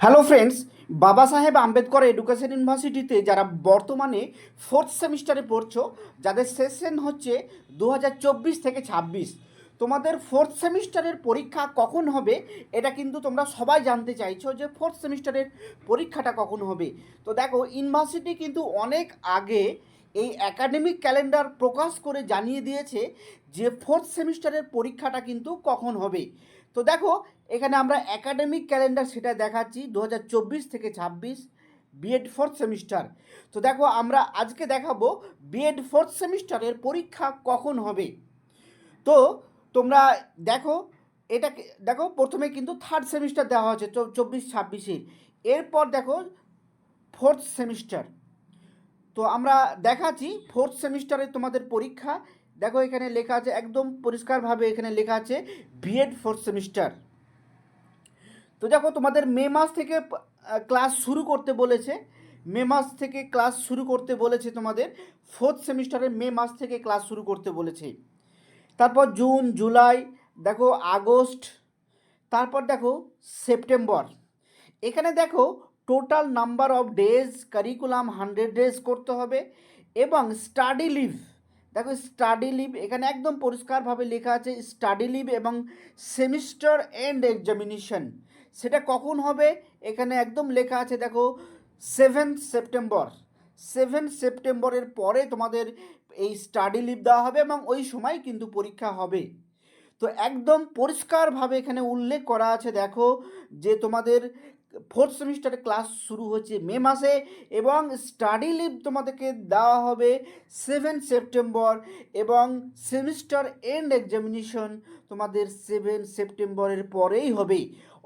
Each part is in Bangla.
হ্যালো ফ্রেন্ডস, বাবা সাহেব আম্বেদকর এডুকেশন ইউনিভার্সিটিতে যারা বর্তমানে ফোর্থ সেমিস্টারে পড়ছো, যাদের সেশন হচ্ছে 2024 থেকে 26, তোমাদের ফোর্থ সেমিস্টারের পরীক্ষা কখন হবে এটা কিন্তু তোমরা সবাই জানতে চাইছো যে ফোর্থ সেমিস্টারের পরীক্ষাটা কখন হবে। তো দেখো, ইউনিভার্সিটি কিন্তু অনেক আগে এই একাডেমিক ক্যালেন্ডার প্রকাশ করে জানিয়ে দিয়েছে যে ফোর্থ সেমিস্টারের পরীক্ষাটা কিন্তু কখন হবে। তো দেখো, এখানে আমরা একাডেমিক ক্যালেন্ডার সেটা দেখাচ্ছি 2024 থেকে 26 বিএড ফোর্থ সেমিস্টার। তো দেখো, আমরা আজকে দেখাবো বিএড ফোর্থ সেমিস্টারের পরীক্ষা কখন হবে। তো তোমরা দেখো, এটাকে দেখো, প্রথমে কিন্তু থার্ড সেমিস্টার দেওয়া হচ্ছে 24-26-এর, এরপর দেখো ফোর্থ সেমিস্টার। তো আমরা দেখাচ্ছি ফোর্থ সেমিস্টারে তোমাদের পরীক্ষা। দেখো, এখানে লেখা আছে একদম পরিষ্কারভাবে, এখানে লেখা আছে বিএড ফোর্থ সেমিস্টার। তো দেখো, তোমাদের মে মাস থেকে ক্লাস শুরু করতে বলেছে। মে মাস থেকে ক্লাস শুরু করতে বলেছে, তোমাদের ফোর্থ সেমিস্টারে মে মাস থেকে ক্লাস শুরু করতে বলেছে। তারপর জুন, জুলাই, দেখো আগস্ট, তারপর দেখো সেপ্টেম্বর। এখানে দেখো total number of days curriculum 100 days করতে হবে। এবং স্টাডি লিভ, দেখো স্টাডি লিভ এখানে একদম পরিষ্কারভাবে লেখা আছে স্টাডি লিভ এবং সেমিস্টার এন্ড এক্সামিনেশন সেটা কখন হবে এখানে একদম লেখা আছে। দেখো 7 সেপ্টেম্বর, 7 সেপ্টেম্বরের পরে তোমাদের এই স্টাডি লিভ দেওয়া হবে এবং ওই সময় কিন্তু পরীক্ষা হবে। তো একদম পরিষ্কারভাবে এখানে উল্লেখ করা আছে, দেখো যে তোমাদের ফোর্থ সেমিস্টারে ক্লাস শুরু হচ্ছে মে মাসে এবং স্টাডি লিভ তোমাদেরকে দেওয়া হবে 7 সেপ্টেম্বর এবং সেমিস্টার এন্ড এক্সামিনেশন তোমাদের 7 সেপ্টেম্বরের পরেই হবে।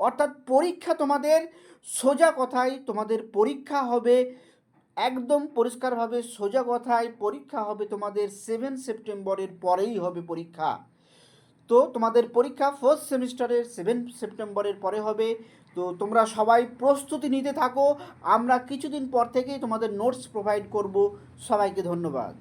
অর্থাৎ পরীক্ষা তোমাদের, সোজা কথায় তোমাদের পরীক্ষা হবে, একদম পরিষ্কারভাবে সোজা কথায় পরীক্ষা হবে তোমাদের 7 সেপ্টেম্বরের পরেই হবে পরীক্ষা। তো তোমাদের পরীক্ষা ফার্স্ট সেমিস্টারের 7 সেপ্টেম্বরের পরে হবে। তো তোমরা সবাই প্রস্তুতি নিতে থাকো, আমরা কিছুদিন পর থেকেই তোমাদের নোটস প্রোভাইড করব। সবাইকে ধন্যবাদ।